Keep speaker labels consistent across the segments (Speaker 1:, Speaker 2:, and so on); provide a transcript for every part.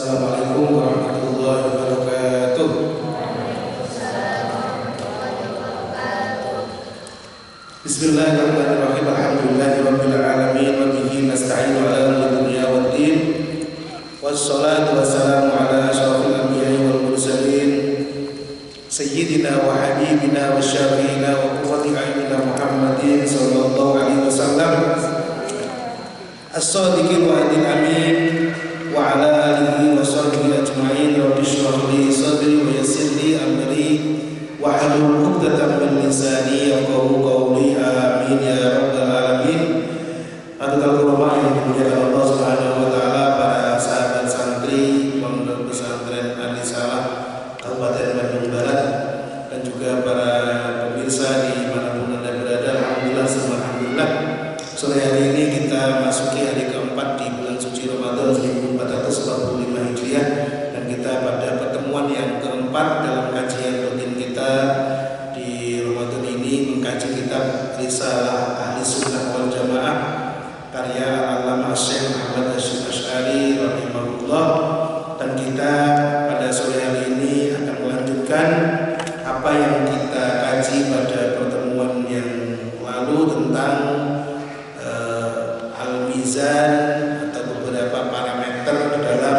Speaker 1: Assalamualaikum warahmatullahi wabarakatuh. Bismillahirrahmanirrahim. Alhamdulillahirabbil alamin wa bihi nasta'inu ala umuri dunya waddin. Wassalatu wassalamu ala asyrofil anbiya'i wal mursalin sayyidina wa habibina wa syafiina wa qurrati a'yunina Muhammadin sallallahu alaihi wasallam as-sadiqil wa'dil amin wa ala alihi wa sahbihi ajma'in. Rabbi shrah li sadri wa yassir li amri wa hlul 'uqdatam min lisani yafqahu qawli. Amin ya rabbal alamin. Hadirin ulama yang dimuliakan Allah Subhanahu wa taala, para sahabat santri Pondok Pesantren Al-Risalah Kabupaten Bandung Barat, dan juga para pemirsa di manapun Anda berada. Alhamdulillah, alhamdulillah. Sore hari ini kita masuki hari keempat di bulan suci Ramadan 1445 Hijriah, dan kita pada pertemuan yang keempat dalam kajian rutin kita di Ramadan ini mengkaji kitab Risalah Ahli Sunnah wal Jamaah karya Al-Allamah Syekh Muhammad Hasyim Asy'ari rahimahullah. Dan kita pada sore hari ini akan melanjutkan apa yang kita kaji pada pertemuan yang lalu tentang al-mizan atau beberapa parameter dalam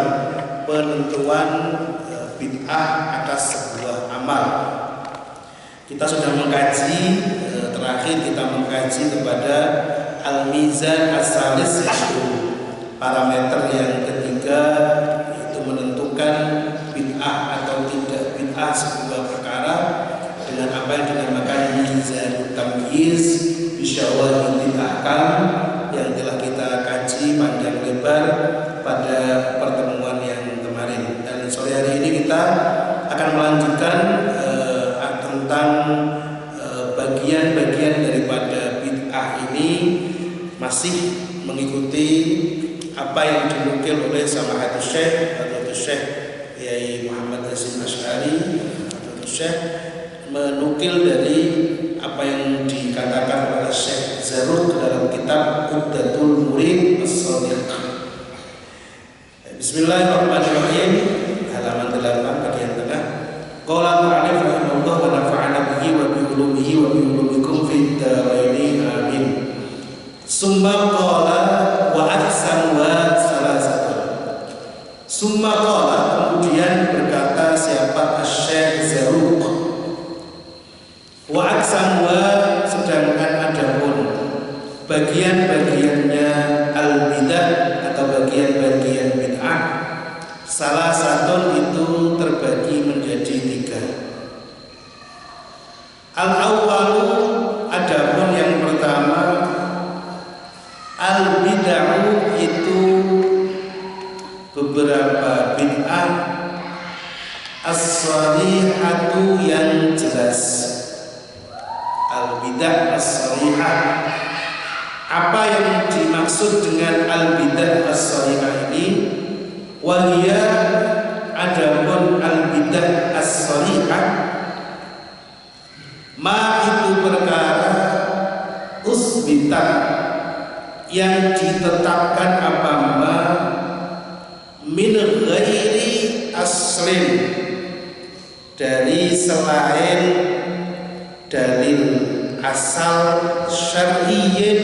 Speaker 1: penentuan bid'ah atas sebuah amal. Kita sudah mengkaji, terakhir kita mengkaji kepada al-mizan as-salis, yaitu parameter yang ketiga, yaitu menentukan bid'ah atau tidak bid'ah sebuah perkara dengan apa yang dinamakan mizan tamyiz bisyawahidil ahkam, yang telah kita kaji panjang lebar pada pertemuan yang kemarin. Dan sore hari ini kita akan melanjutkan tentang bagian-bagian daripada bid'ah ini, masih mengikuti apa yang dinukil oleh Samahatul Syekh Yai Muhammad Hasyim Asy'ari. Syekh menukil dari apa yang dikatakan oleh Syekh Zarruq dalam kitab Uddatul Murid As-Shadiq. Bismillahirrahmanirrahim. Halaman 8 bagian tengah. Qala ta'ala rahimahullah wa nafa'ana bihi wa bi ulumihi wa bi ulumikum fid dharain amin. Summa qala wa ahsan wa salasatun. Summa qala, kemudian berkata siapa? Syekh Zarruq. Wa ahsan wa, sedangkan adapun bagian-bagiannya al-bidah atau bagian-bagian bid'ah, salah satu itu terbagi menjadi 3. Al-awwalu, adapun yang pertama, al-bid'ah itu beberapa bid'ah as-sharihatu yang jelas. Al-bidah as-sharihah. Apa yang dimaksud dengan al-bidah as-sharihah ini? Wahia, adapun al-bidah as-sharihah, ma itu perkara usbita, yang ditetapkan apa ma min ghairi aslin, dari selain dalil asal syar'iyyin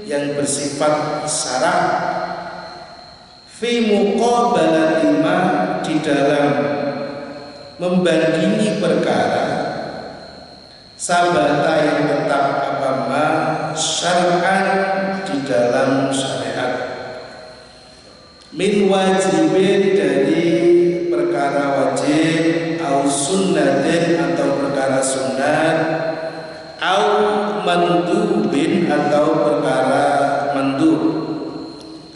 Speaker 1: yang bersifat syara', fi muqabalati ma, di dalam membandingi perkara sabata yang tetap apa ma syar'an, di dalam syariat, min wajibin, dari perkara wajib, au sunnatin, atau perkara sunnat, au mandubin, atau perkara mandub,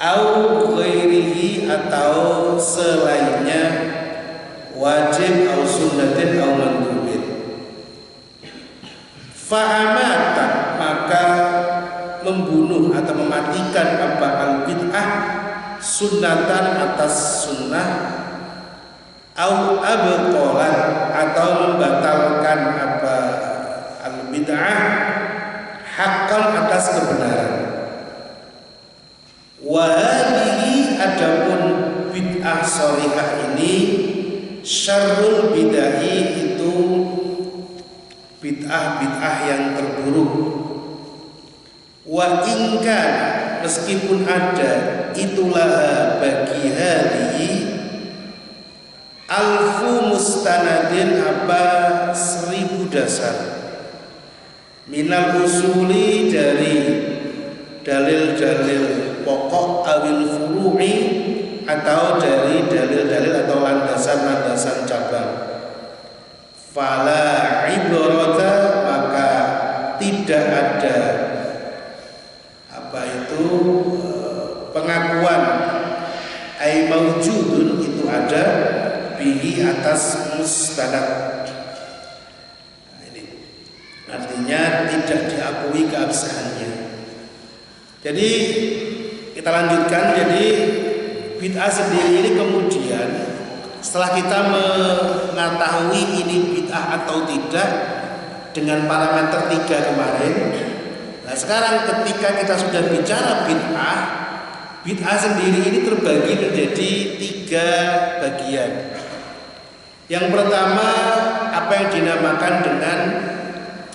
Speaker 1: au ghairihi, atau selainnya wajib, au sunnatin, au mandubin. Fa'amata, maka membunuh atau mematikan apa al-bid'ah, sunnatan atas sunnah, au abtolan, atau membatalkan apa al-bid'ah, haqqan, atas kebenaran. Wa hadhihi, adapun bid'ah shorihah ini syarrul bid'ah itu bid'ah yang terburuk. Wa ingka meskipun ada itulah bagi hadihi alfu mustanadin 1000 dasar minal usuli dari dalil-dalil pokok awil furu'i atau dari dalil-dalil atau landasan-landasan cabang. Fala ibrata maka tidak ada pengakuan ai maujudun itu ada bihi atas mustanad. Nah, ini artinya tidak diakui keabsahannya. Jadi kita lanjutkan. Jadi bid'ah sendiri ini kemudian setelah kita mengetahui ini bid'ah atau tidak dengan parameter 3 kemarin. Nah sekarang ketika kita sudah bicara bid'ah sendiri ini terbagi menjadi 3 bagian. Yang pertama apa yang dinamakan dengan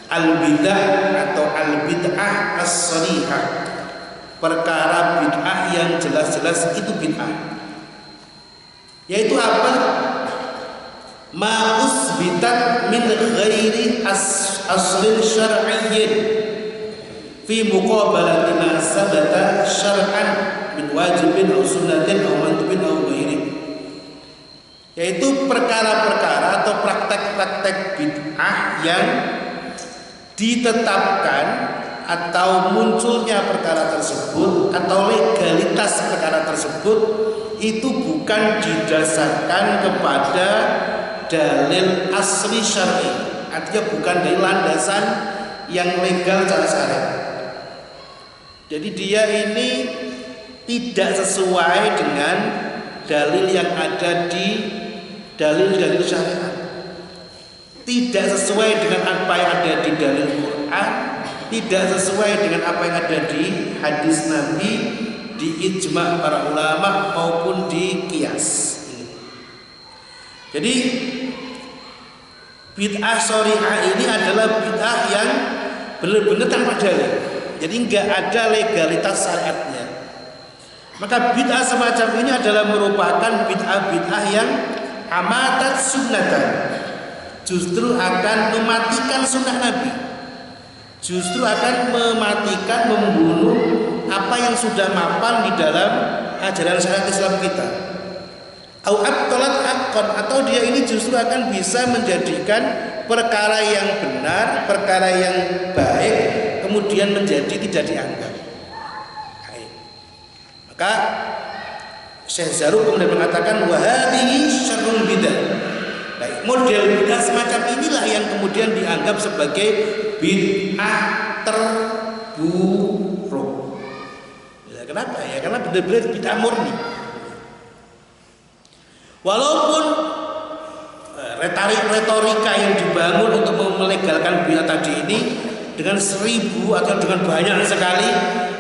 Speaker 1: al-bid'ah atau al-bid'ah as-sharihah, perkara bid'ah yang jelas-jelas itu bid'ah. Yaitu apa? Ma usbitat min ghairi aslin syar'iyyin fi muqabalati ma sabata syar'an min wajibin aw sunnatin aw mandubin aw ghairi. Yaitu perkara-perkara atau praktek-praktek bid'ah yang ditetapkan atau munculnya perkara tersebut atau legalitas perkara tersebut itu bukan didasarkan kepada dalil asli syar'i, artinya bukan dari landasan yang legal secara syariat. Jadi dia ini tidak sesuai dengan dalil yang ada di dalil-dalil syariat, tidak sesuai dengan apa yang ada di dalil Quran, tidak sesuai dengan apa yang ada di hadis Nabi, di ijma' para ulama maupun di qiyas. Jadi bid'ah syarihah ini adalah bid'ah yang benar-benar tanpa dalil. Jadi enggak ada legalitas syariatnya. Maka bid'ah semacam ini adalah merupakan bid'ah yang amatat sunnatan, justru akan mematikan sunnah Nabi, justru akan mematikan, membunuh apa yang sudah mapan di dalam ajaran syariat Islam kita. Au abtalat haqqan, atau dia ini justru akan bisa menjadikan perkara yang benar, perkara yang baik kemudian menjadi tidak dianggap. Maka Syekh Zarruq kemudian mengatakan wa hadhihi syarrul bidah. Baik, model bid'ah semacam inilah yang kemudian dianggap sebagai bid'ah terburuk. Ya, kenapa? Ya karena benar-benar bid'ah murni. Walaupun retorika yang dibangun untuk melegalkan bid'ah tadi ini dengan 1000 atau dengan banyak sekali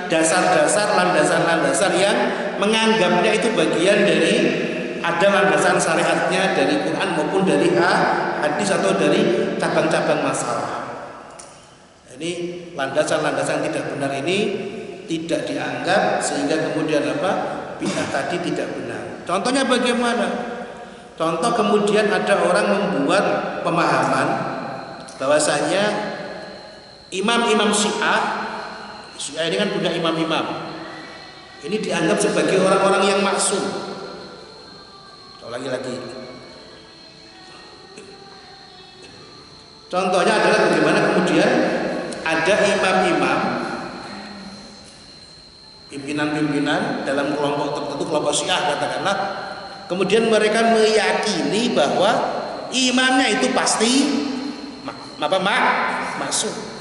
Speaker 1: dasar-dasar, landasan-landasan yang menganggapnya itu bagian dari ada landasan syariatnya dari Quran maupun dari hadis atau dari cabang-cabang masalah. Ini landasan-landasan tidak benar ini tidak dianggap sehingga kemudian apa? Bid'ah tadi tidak benar. Contohnya bagaimana? Contoh kemudian ada orang membuat pemahaman bahwasanya imam-imam Syiah ini kan punya imam-imam. Ini dianggap sebagai orang-orang yang maksum. Lagi-lagi. Contohnya adalah bagaimana kemudian ada imam-imam, pimpinan-pimpinan dalam kelompok tertentu, kelompok Syiah katakanlah, kemudian mereka meyakini bahwa imamnya itu pasti maksum.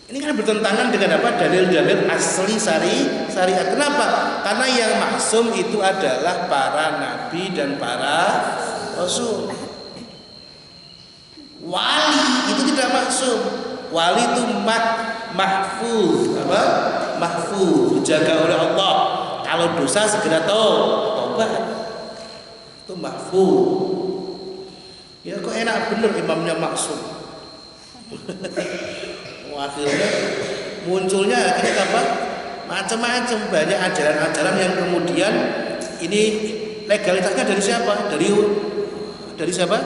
Speaker 1: Ini kan bertentangan dengan apa? Dalil-dalil asli syariat. Kenapa? Karena yang maksum itu adalah para nabi dan para rasul. Wali itu tidak maksum. Wali itu mahfuz, apa? Mahfuz, dijaga oleh Allah. Kalau dosa segera tobat. mahfuz. Ya kok enak bener imamnya maksum. Akhirnya munculnya akhirnya apa? Macam-macam, banyak ajaran-ajaran yang kemudian ini legalitasnya dari siapa? Dari siapa?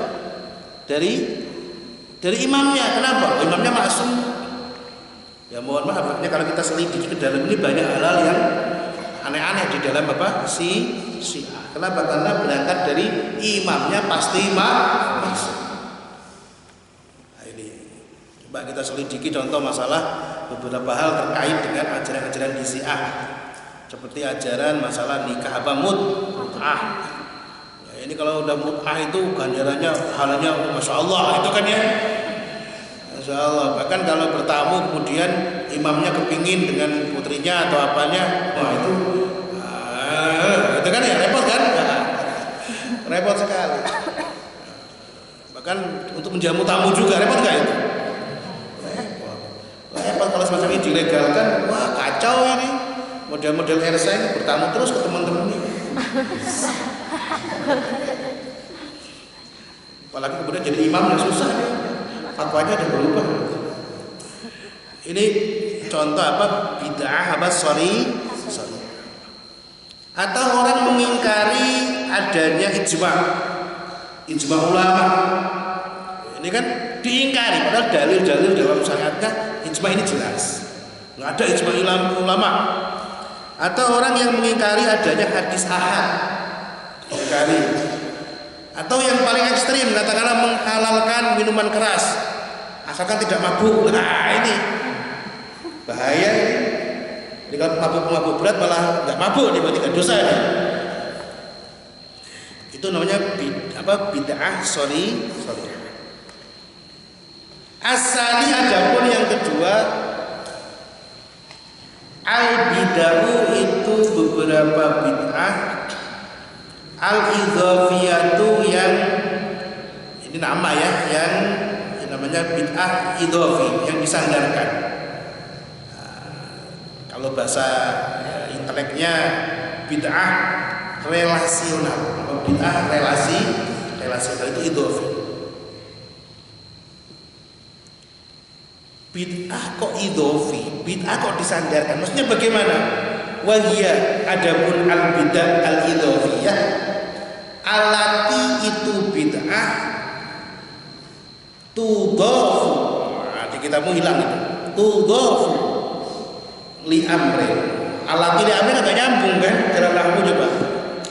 Speaker 1: Dari imamnya. Kenapa? Imamnya maksum. Ya mohon maaf, ini kalau kita selidiki ke dalam ini banyak hal-hal yang aneh-aneh di dalam apa? Syiah. Kenapa? Karena berangkat dari imamnya pasti maksum. Nah, ini coba kita selidiki contoh masalah beberapa hal terkait dengan ajaran-ajaran di Syiah. Seperti ajaran masalah nikah apa mut'ah. Ya, ini kalau udah mut'ah itu ganjarannya halanya Masya Allah itu kan ya. Masya Allah. Bahkan kalau bertamu kemudian imamnya kepingin dengan putrinya atau apanya, wah itu kan ya repot kan? Repot sekali. Bahkan untuk menjamu tamu juga repot nggak itu? Repot kalau semacam ini dilegalkan, wah kacau ini. Model-model RSA ini bertamu terus ke teman-teman ini. Apalagi kemudian jadi imam yang susah ya. Fatwanya udah berubah. Ini contoh apa? Bid'ah apa? Sorry. Atau orang mengingkari adanya ijma ulama. Ini kan diingkari, padahal dalil-dalil dalam syariatnya ijma ini jelas. Nggak ada ijma ulama. Atau orang yang mengingkari adanya hadis ahad, mengingkari. Atau yang paling ekstrim, katakanlah menghalalkan minuman keras, asalkan tidak mabuk. Nah ini bahaya. Ini kalau mabuk berat malah nggak mabuk, tiba-tiba dosa ini. Itu namanya bid'ah sorry. Asali adapun yang kedua, al-bid'ah itu beberapa bid'ah, al-idhofiyatu yang ini nama ya, yang namanya bid'ah idhofi yang disandarkan. Kalau bahasa inteleknya bid'ah relasional, bid'ah relasional itu idhofi. Bid'ah kok idhofi, bid'ah kok disandarkan, maksudnya bagaimana? Wahia adapun al-bid'ah al-idhofiyah alati itu bid'ah tudhafu. Nanti kita mau hilang itu tudhafu li amrin. Alati li amrin agak nyambung kan cara nahwu coba.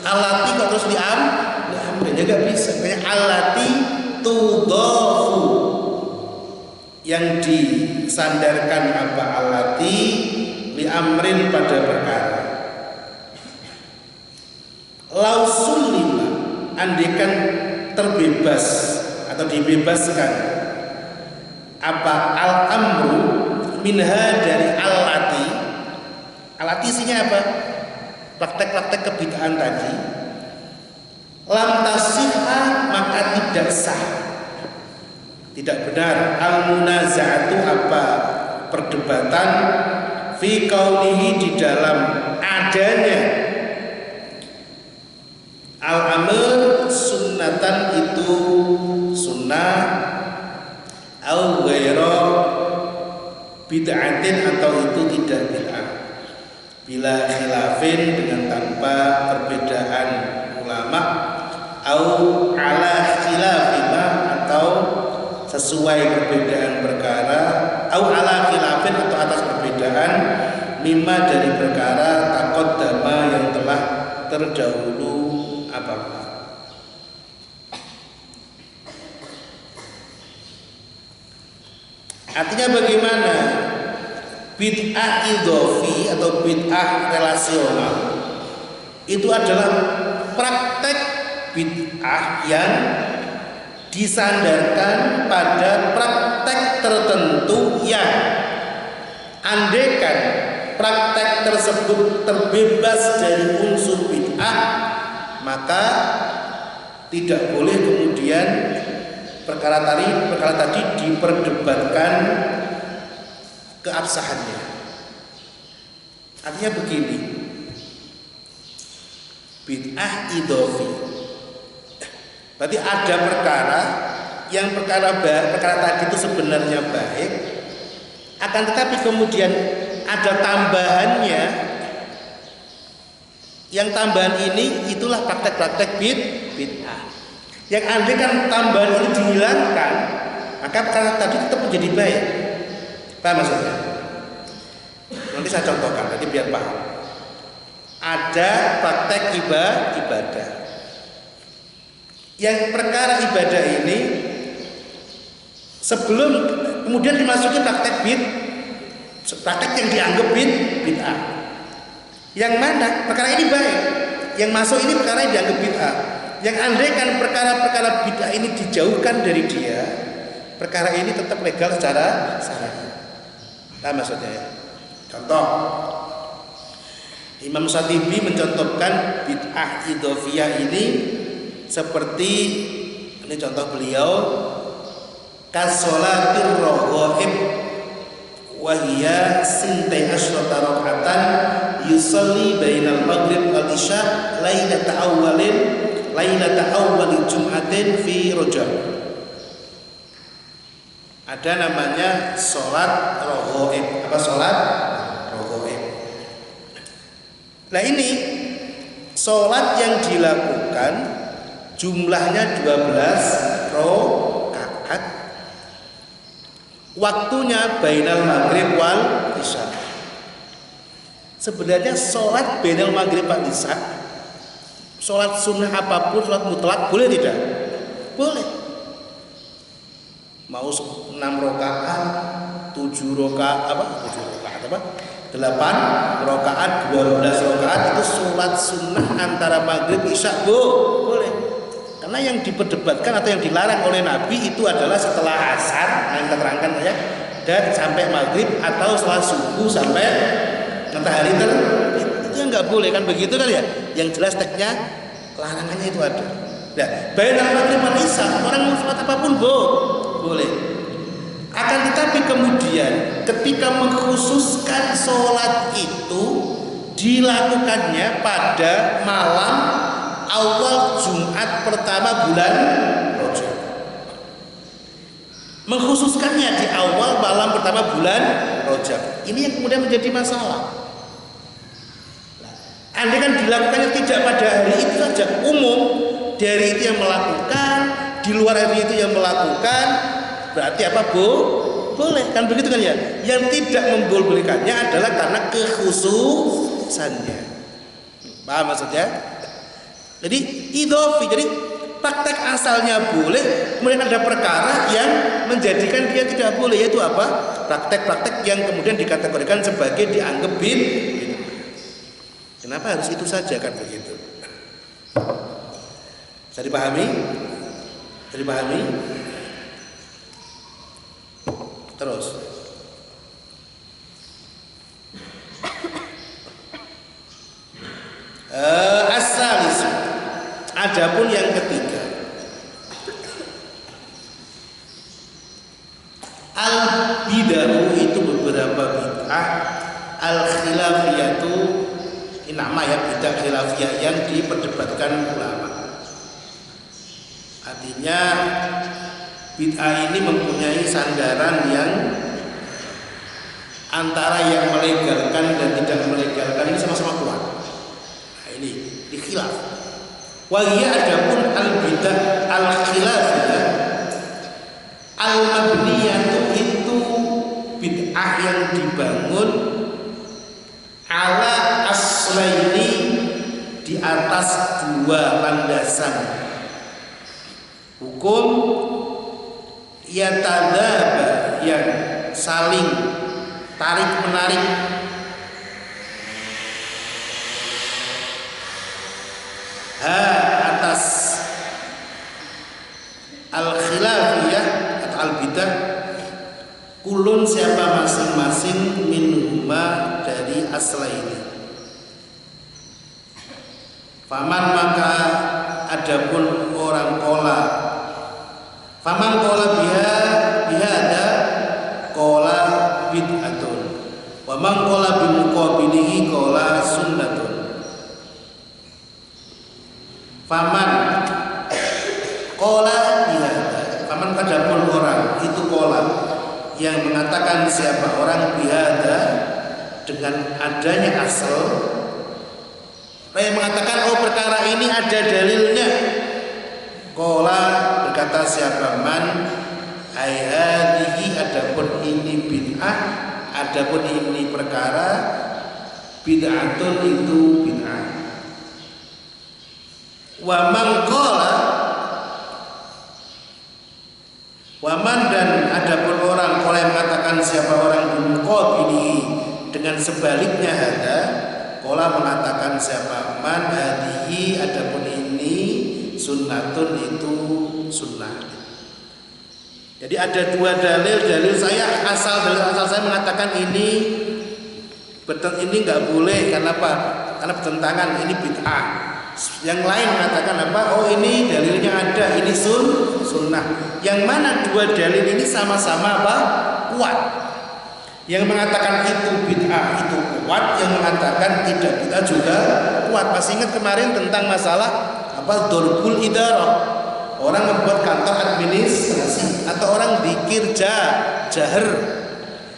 Speaker 1: Alati kok terus li amrin ya gak bisa. Kayak alati tudhafu yang disandarkan apa alati li amrin pada perkara. Lausul lima andikan terbebas atau dibebaskan apa al amru minha dari alati. Alati isinya apa? Praktek-praktek kebid'ahan tadi. Lam tasihha maka tidak sah, tidak benar al-munaza'atu apa perdebatan fi kaunihi di dalam adanya al-amr sunnatan itu sunnah au ghaira bid'atin atau itu tidak bid'ah bila khilafin dengan tanpa perbedaan ulama au ala khilafima atau sesuai perbedaan perkara au ala khilafin atau atas perbedaan mimma dari perkara taqaddama yang telah terdahulu apa. Artinya bagaimana? Bid'ah idhofi atau bid'ah relasional itu adalah praktek bid'ah yang disandarkan pada praktek tertentu yang andaikan praktek tersebut terbebas dari unsur bid'ah maka tidak boleh kemudian perkara tadi diperdebatkan keabsahannya. Artinya begini, bid'ah idhofi Berarti ada perkara yang perkara tadi itu sebenarnya baik, akan tetapi kemudian ada tambahannya. Yang tambahan ini itulah praktek-praktek bid'ah. Yang andai kan tambahan ini dihilangkan, maka perkara tadi tetap menjadi baik. Paham maksudnya? Nanti saya contohkan, nanti biar paham. Ada praktek ibadah. Yang perkara ibadah ini sebelum kemudian dimasuki praktek yang dianggap bid'ah. Yang mana perkara ini baik, yang masuk ini perkara yang dianggap bid'ah. Yang andai kan perkara-perkara bid'ah ini dijauhkan dari dia, perkara ini tetap legal secara syar'i. Nah maksudnya ya. Contoh, Imam Syatibi mencontohkan bid'ah idhofiyah ini seperti ini contoh beliau, kasolatir raghaib wa hiya sintai asyrata raka'atan yusalli bainal maghrib wal isya lailata awwali jum'atin fi Rajab. Ada namanya salat raghaib. Apa salat raghaib? Nah ini salat yang dilakukan jumlahnya 12 rakaat. Waktunya bainal maghrib wal isya. Sebenarnya sholat bainal maghrib wal isya, sholat sunnah apapun, sholat mutlak boleh tidak? Boleh. Mau 6 rakaat, 7 rakaat, 8 rakaat, 12 rakaat itu sholat sunnah antara maghrib isya boleh. Karena yang diperdebatkan atau yang dilarang oleh Nabi itu adalah setelah asar, yang kita terangkan ya, dan sampai maghrib atau setelah subuh sampai matahari terbit. Itu yang nggak boleh kan begitu kan ya? Yang jelas teksnya larangannya itu ada. Nah, bainal maghrib wal isya orang mau sholat apapun boleh. Akan tetapi kemudian ketika mengkhususkan sholat itu dilakukannya pada malam awal Jumat pertama bulan Rajab. Mengkhususkannya di awal malam pertama bulan Rajab. Ini yang kemudian menjadi masalah. Andai kan dilakukannya tidak pada hari itu saja, umum dari itu yang melakukan, di luar hari itu yang melakukan, berarti apa boleh kan begitu kan ya? Yang tidak membolehkannya adalah karena kekhususannya. Paham maksudnya? Jadi idhofi, jadi praktek asalnya boleh, kemudian ada perkara yang menjadikan dia tidak boleh, yaitu apa? Praktek-praktek yang kemudian dikategorikan sebagai dianggap bid'ah. Kenapa harus itu saja kan begitu? Bisa dipahami? Terus. As-salis. Adapun yang ketiga, al-bid'ah itu beberapa bid'ah, al-khilafiyatu ini nama ya, bid'ah khilafiyah yang diperdebatkan ulama. Artinya bid'ah ini mempunyai sandaran yang antara yang melegalkan dan tidak melegalkan ini sama-sama kuat. Nah ini khilaf. Wahia adapun al-bid'ah al-khilafiyah al-mabniyatu itu bid'ah yang dibangun ala aslaini di atas dua landasan hukum yatadzaba yang saling tarik menarik atas al-khilafiyah atau al-bidah kulun siapa masing-masing minhuma dari asla ini. Faman maka adapun orang kola, faman kola bihada kola bid'atun, waman kola bimuqabilihi kola sunnatun. Faman Qala bihada, faman adapun orang itu qala yang mengatakan siapa orang bihada dengan adanya asal, yang mengatakan oh perkara ini ada dalilnya. Qala berkata siapa man ai hadhihi, adapun ini bid'ah, adapun ini perkara bid'atun itu bid'ah. Wa man qala, wa man dan adapun orang qala yang mengatakan siapa orang bimuqabilihi dengan sebaliknya hada, qala mengatakan siapa man hadhihi, adapun ini sunnatun itu sunnah. Jadi ada dua dalil, dalil saya asal saya mengatakan ini betul, ini nggak boleh karena apa? Karena bertentangan, ini bid'ah. Yang lain mengatakan apa? Oh ini dalilnya ada, ini sunnah. Yang mana dua dalil ini sama-sama apa? Kuat. Yang mengatakan itu bid'ah itu kuat, yang mengatakan tidak bid'ah juga kuat. Masih ingat kemarin tentang masalah apa? Dorbul idarah. Orang membuat kantor administrasi, atau orang zikir jahar,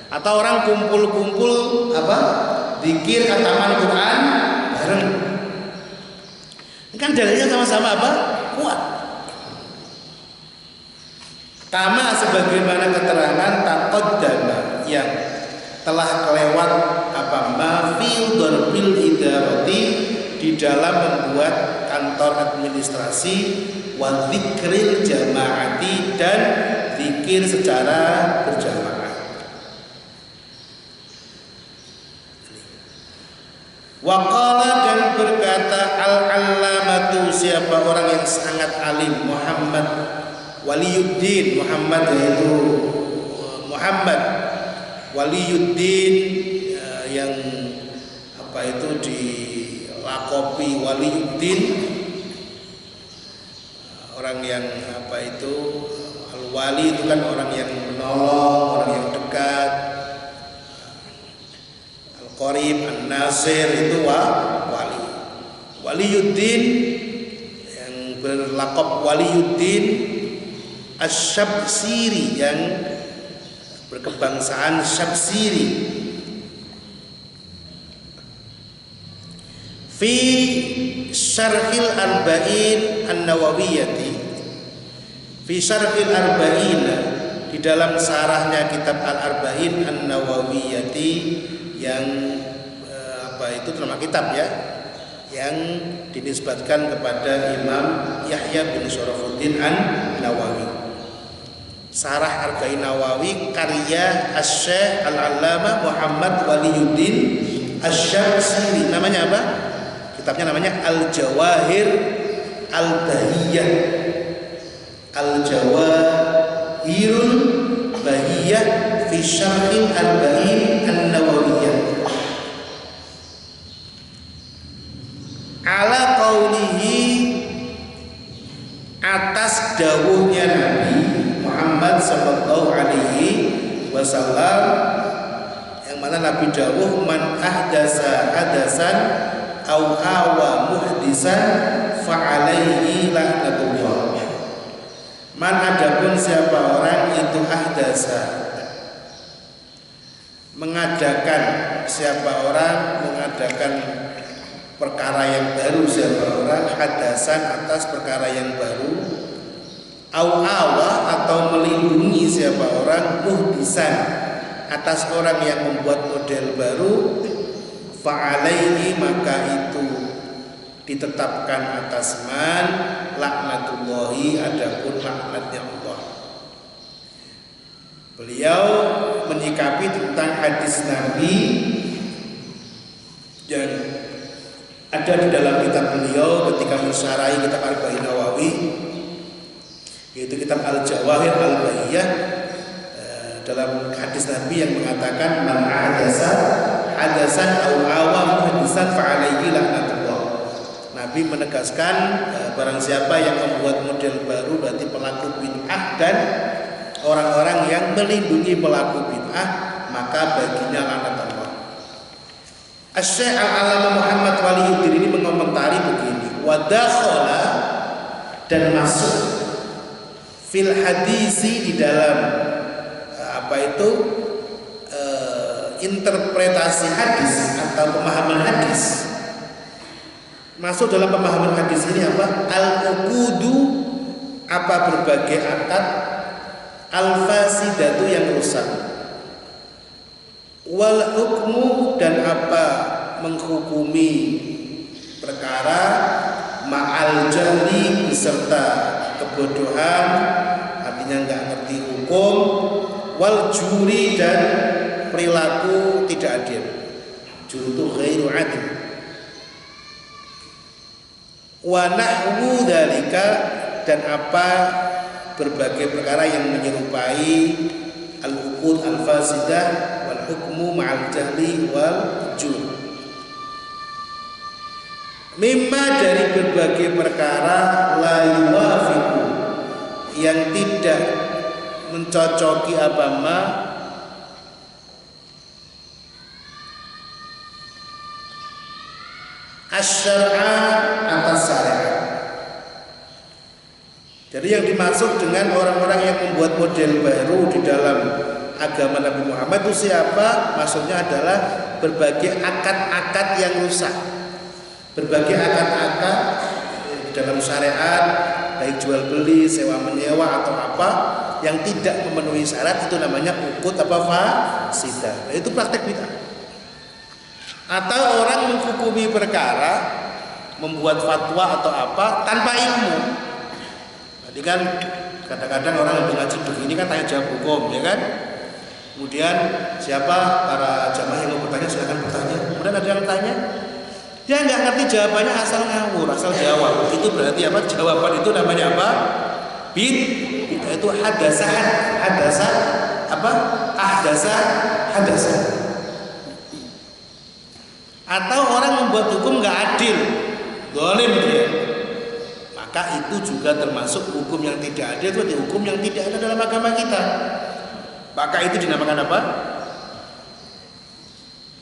Speaker 1: atau orang kumpul-kumpul apa? Zikir khataman Quran bareng. Ini kan dalilnya sama-sama apa? Kuat. Kama sebagaimana keterangan taqaddama yang telah kelewat apa ma fi darbil idarati, di dalam membuat kantor administrasi, wa dzikril jamaati, dan zikir secara berjamaah. Wa qala, dan berkata al-allamatu, siapa orang yang sangat alim, Muhammad Waliyuddin, Muhammad yaitu Muhammad Waliyuddin, yang apa itu dilakopi Waliyuddin, orang yang apa itu al-wali itu kan orang yang menolong, orang yang dekat. Al-qarib, an-nasir itu wali. Waliyuddin yang berlakop Waliyuddin Asy-Syabsiri, yang berkebangsaan Syabsiri. Fi Syarhil Arba'in An-Nawawiyyati, fi Syarhil Arba'in, di dalam sarahnya kitab Al-Arba'in An-Nawawiyyati, yang apa itu nama kitab ya, yang dinisbatkan kepada Imam Yahya bin Syarafuddin An-Nawawi. Sarah Arba'in Nawawi karya Asy-Syaikh Al-Allamah Muhammad Waliyuddin Asy-Syabsiri. Namanya apa? Kitabnya namanya Al-Jawahir Al-Bahiyah, Al-Jawahirul Bahiyah fi Syarhil Arba'in An-Nawawiyyah. Ala qaulihi, atas dawuhnya Nabi Muhammad sallallahu alaihi wasallam, yang mana Nabi dawuh man ahdasa hadasan au awa muhdisan fa'alaihi laknatullah. Man, adapun siapa orang itu ahdasa, mengadakan, siapa orang mengadakan perkara yang baru, siapa orang hadasan atas perkara yang baru, au awa atau melindungi siapa orang muhdisan atas orang yang membuat model baru, fa'alaihi maka itu ditetapkan atas man laknatullahi, adapun laknatnya Allah. Beliau menyikapi tentang hadis Nabi yang ada di dalam kitab beliau ketika mensyarahi kitab Arba'in Nawawi, yaitu kitab Al-Jawahir Al-Bahiyah. Dalam hadis Nabi yang mengatakan man ahdatsa hadasan aw awa muhdisan fa alaihi laknatullah. Nabi menegaskan barang siapa yang membuat model baru berarti pelaku bid'ah dan orang-orang yang melindungi pelaku bid'ah, maka baginya laknat Allah. Asy-Syaikh Al-Allamah Muhammad Waliyuddin ini mengomentari begini, wa dakhala, dan masuk fil hadisi di dalam interpretasi hadis atau pemahaman hadis. Masuk dalam pemahaman hadis ini apa? Al-uqudu, apa berbagai akad, al-fasidatu yang rusak, wal hukmu, dan apa menghukumi perkara, ma'al jahli, beserta kebodohan, artinya nggak ngerti hukum, wal juri, dan perilaku tidak adil. Juri itu ghairu adil. Wa nahwu dzalika, dan apa berbagai perkara yang menyerupai al-uqud al-fasidah wal hukmu ma'al jahli wal jur. Mimma, dari berbagai perkara, la yuwafiqu, yang tidak mencocoki apa ma asy-syar'a, atas syariat. Jadi yang dimaksud dengan orang-orang yang membuat model baru di dalam agama Nabi Muhammad itu siapa? Maksudnya adalah berbagai akad-akad yang rusak, berbagai akad-akad dalam syariat, baik jual beli, sewa menyewa atau apa yang tidak memenuhi syarat, itu namanya uqud apa fasidah. Nah, itu praktek bid'ah. Atau orang menghukumi perkara, membuat fatwa atau apa tanpa ilmu. Tadi kan kadang-kadang orang yang mengaji begini kan tanya jawab hukum, ya kan? Kemudian siapa para jamaah yang mau bertanya, silakan bertanya. Kemudian ada yang tanya, dia nggak ngerti jawabannya, asal ngawur, asal jawab. Itu berarti apa? Jawaban itu namanya apa? Itu hadasa apa? Hadasa. Atau orang membuat hukum nggak adil, zalim dia, maka itu juga termasuk hukum yang tidak adil. Itu hukum yang tidak ada dalam agama kita, maka itu dinamakan apa?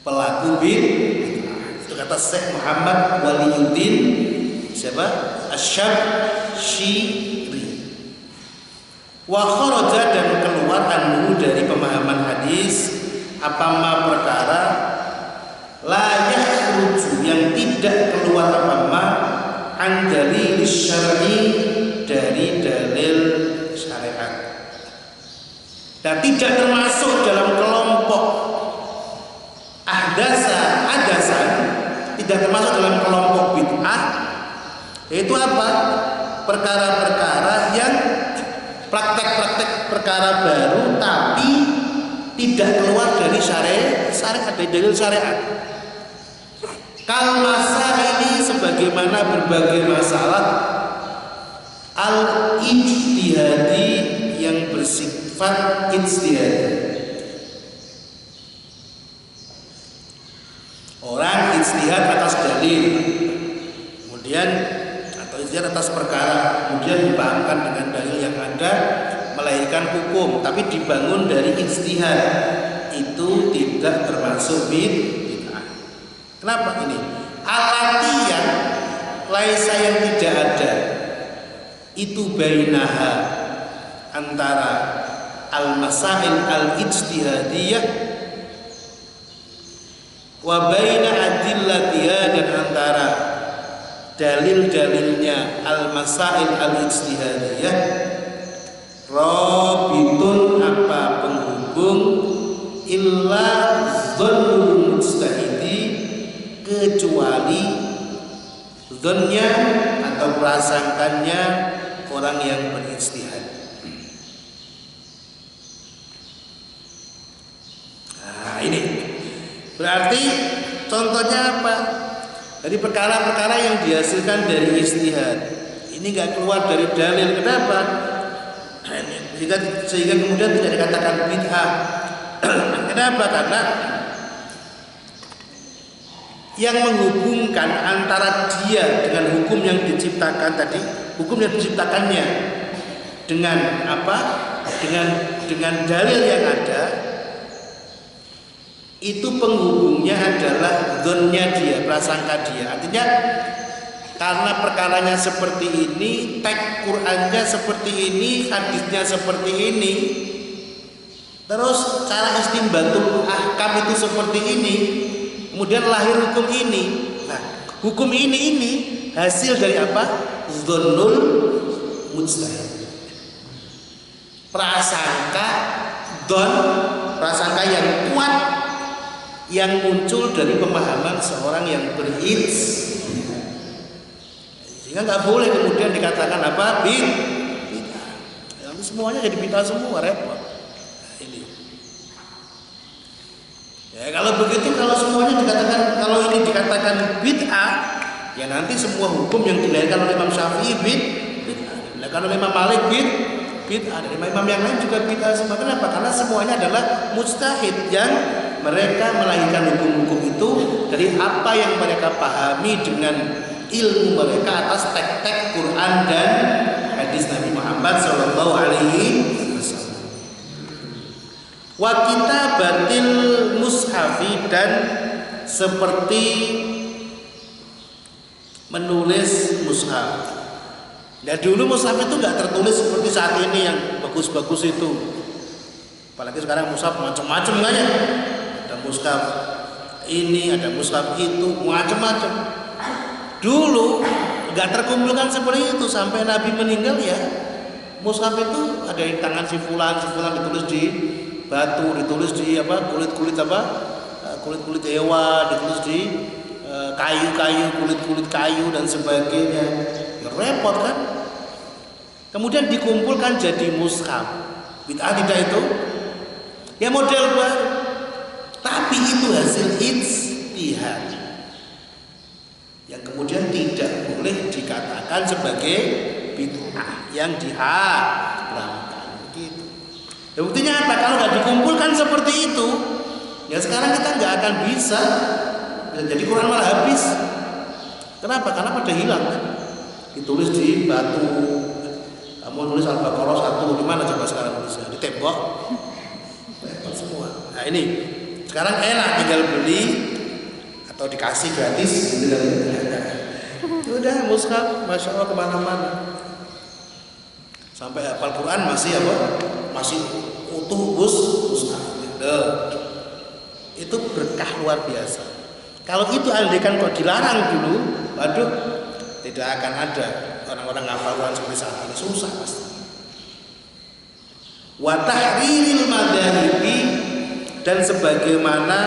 Speaker 1: Pelaku bid'ah. Itu kata Syekh Muhammad Waliyuddin siapa? Asy-Syabsyiri. Wa kharaja, dan keluar anhu dari pemahaman hadis, apa ma perkara, la yakhruju, yang tidak keluar apa-apa, an dalil syar'i, dari dalil syariat, dan tidak termasuk dalam kelompok hadasan, tidak termasuk dalam kelompok bid'ah. Yaitu apa? Perkara-perkara yang praktek-praktek perkara baru tapi tidak keluar dari syariat, dari dalil syariat. Kal masail, sebagaimana berbagai masalah al-ijtihadi, yang bersifat ijtihadi. Orang ijtihad atas dalil, kemudian atau ijtihad atas perkara, kemudian dipahamkan dengan dalil yang ada, melahirkan hukum, tapi dibangun dari ijtihad, itu tidak termasuk bid'ah. Kenapa ini? Alatiyan laisa, yang tidak ada, itu bainaha, antara al-masail al-ijtihadiyah wa baina adillatiha, dan antara dalil-dalilnya al-masail al-ijtihadiyah, rabitun, apa penghubung, illa dhannul mujtahidi, kecuali dzannya atau prasangkannya orang yang berijtihad. Nah, ini berarti contohnya apa? Dari perkara-perkara yang dihasilkan dari ijtihad, ini nggak keluar dari dalil. Kenapa? Sehingga kemudian tidak dikatakan bid'ah. Kenapa? Karena yang menghubungkan antara dia dengan hukum yang diciptakan tadi, hukum yang diciptakannya dengan apa? Dengan dalil yang ada, itu penghubungnya adalah dzannya dia, prasangka dia. Artinya karena perkaranya seperti ini, teks Qur'annya seperti ini, hadisnya seperti ini, terus cara istinbatul ahkam itu seperti ini, kemudian lahir hukum ini. Nah, hukum ini hasil dari apa? Dzannul mujtahid. Prasangka yang kuat yang muncul dari pemahaman seorang yang berijtihad. Sehingga nggak boleh kemudian dikatakan apa? Bid'ah. Nanti semuanya jadi bid'ah semua, repot. Nah, ini. Ya kalau begitu, kalau semuanya dikatakan, kalau ini dikatakan bid'ah, ya nanti semua hukum yang dilahirkan oleh Imam Syafi'i bid'ah, dilahirkan oleh Imam Malik bid'ah, dari imam yang lain juga bid'ah semua. Kenapa? Karena semuanya adalah mujtahid yang mereka melahirkan hukum-hukum itu dari apa yang mereka pahami dengan ilmu mereka atas teks-teks Quran dan hadis Nabi Muhammad sallallahu alaihi wasallam. Wa kitabatil mushafi, dan seperti menulis mushaf. Nah dulu mushaf itu nggak tertulis seperti saat ini yang bagus-bagus itu. Apalagi sekarang mushaf macam-macam kan ya. Ada mushaf ini, ada mushaf itu, macam-macam. Dulu nggak terkumpulkan seperti itu sampai Nabi meninggal ya. Mushaf itu ada di tangan si fulan ditulis di batu, ditulis di apa kulit-kulit apa kulit-kulit hewan, ditulis di kayu-kayu, kulit-kulit kayu dan sebagainya. Ya, repot kan? Kemudian dikumpulkan jadi mushaf. Bid'ah tidak itu? Ya model baru. Tapi itu hasil ijtihad yang kemudian tidak boleh dikatakan sebagai bid'ah yang diharamkan. Begitu. Ya, buktinya apa? Kalau nggak dikumpulkan seperti itu, ya sekarang kita nggak akan bisa. Jadi Quran malah habis. Kenapa? Karena pada hilang kan? Ditulis di batu. Kamu nulis Al-Baqarah 1 di mana coba sekarang bisa? Di tembok. Repot semua. Nah ini sekarang enak tinggal beli atau dikasih gratis gitu kan. Udah mushaf, masya Allah kemana-mana. Sampai hafal Quran masih apa? Masih utuh mushaf. Itu berkah luar biasa. Kalau itu andaikan kok dilarang dulu, waduh, tidak akan ada orang-orang ngafal Quran seperti saat ini, susah pasti. Wa tahriril madhahibi, dan sebagaimana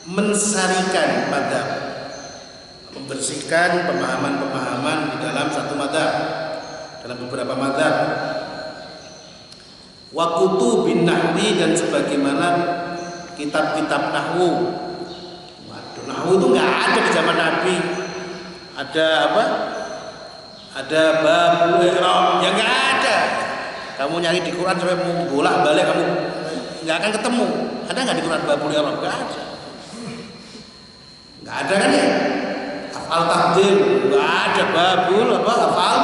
Speaker 1: mensarikan madhab, membersihkan pemahaman-pemahaman di dalam satu madhab, dalam beberapa madhab. Wa kutubin nahwi, dan sebagaimana kitab-kitab nahwu. Waduh, nahwu itu nggak ada di zaman Nabi. Ada apa? Ada babul i'rab, ya nggak ada. Kamu nyari di Quran sampai mau bolak-balik kamu nggak akan ketemu. Ada nggak di Quran babul i'rab? Nggak ada. Nggak ada kan ya? Hafal takdir nggak ada, babul apa hafal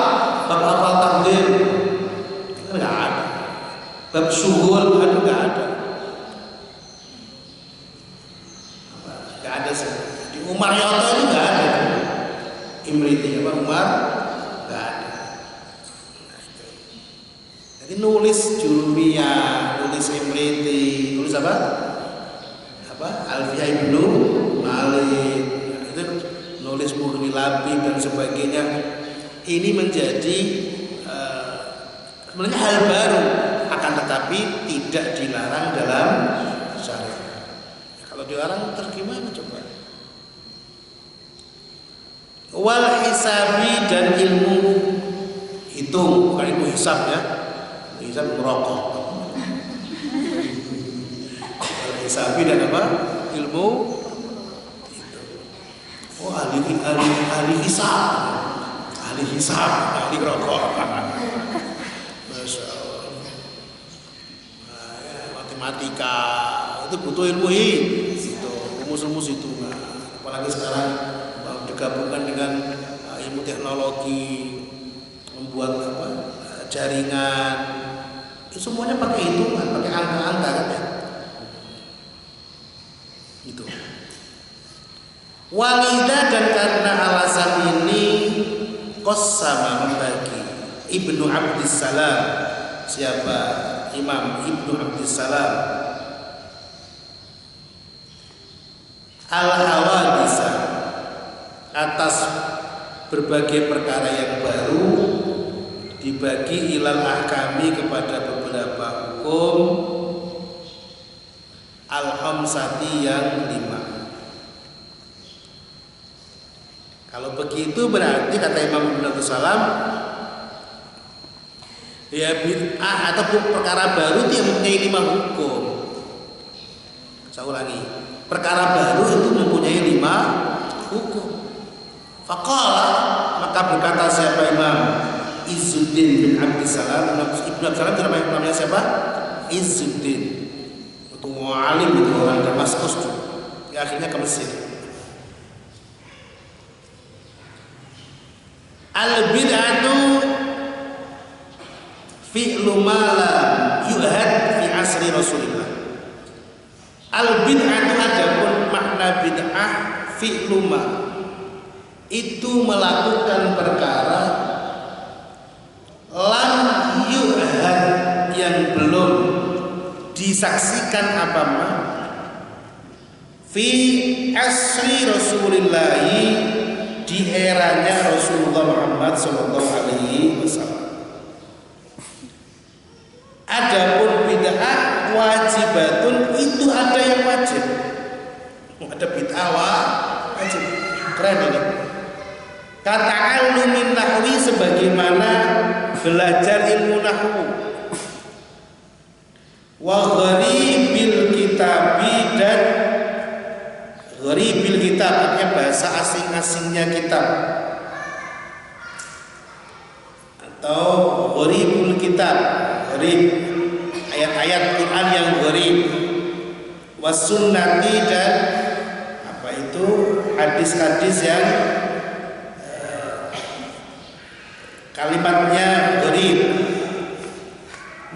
Speaker 1: takdir nggak ada. Bab syuhur itu nggak ada. Nggak ada sih. Di Umar Yoto itu nggak ada. Imriti apa Umar nggak ada. Jadi nulis Julmiyah, nulis Imriti, nulis apa? Alfiyah Ibnu Malik, itu nulis Mughni Labib dan sebagainya. Ini menjadi sebenarnya hal baru, akan tetapi tidak dilarang dalam syariat. Kalau dilarang terus gimana coba? Wal hisabi, dan ilmu hitung, bukan ilmu hisab ya. Hisab merokok. Wal hisabi dan apa? Ilmu itu. Oh ahli hisab, ahli rokok. Masya Allah. Nah, ya, matematika itu butuh ilmu itu, rumus-rumus itu. Nah, apalagi sekarang digabungkan dengan ilmu teknologi, membuat jaringan, itu semuanya pakai hitungan, pakai angka-angka kan ya. Gitu. Walidah, dan karena alasan ini qassama membagi. Ibnu Abdissalam. Siapa? Imam Ibnu Abdissalam. Al-hawadisa, atas berbagai perkara yang baru dibagi ilal ahkami kepada beberapa hukum al-khamsati yang 5. Kalau begitu berarti kata Imam Ibnu Abdissalam, ya bid'ah atau perkara baru itu yang mempunyai 5 hukum. Saya ulangi, perkara baru itu mempunyai 5 hukum. Faqala, maka berkata siapa? Imam Izzuddin bin Abdissalam. Ibnu Abdissalam itu namanya siapa? Izzuddin. Itu alim, itu orang Damaskus tuh. Ya, akhirnya ke Mesir. Al-bid'atu fi'lu ma lam yu'had fi asri Rasulillah. Al-bid'atu, adapun makna bid'ah, fi'lu ma, itu melakukan perkara lam yu'had, yang belum disaksikan apa ma fi asri Rasulillahi, di eranya Rasulullah Muhammad sallallahu alaihi wasallam. Adapun bid'ah wajibatun, itu ada yang wajib. Ada bid'ah wajib. Keren ini. Kata'allumin nahwi, sebagaimana belajar ilmu nahwu. Wa gharibil kitabi, dan gharibil kitab artinya bahasa asing-asingnya kitab, atau gharibul kitab, gharib ayat-ayat Quran yang gharib. Wasunnati, dan apa itu, hadis-hadis yang kalimatnya gharib.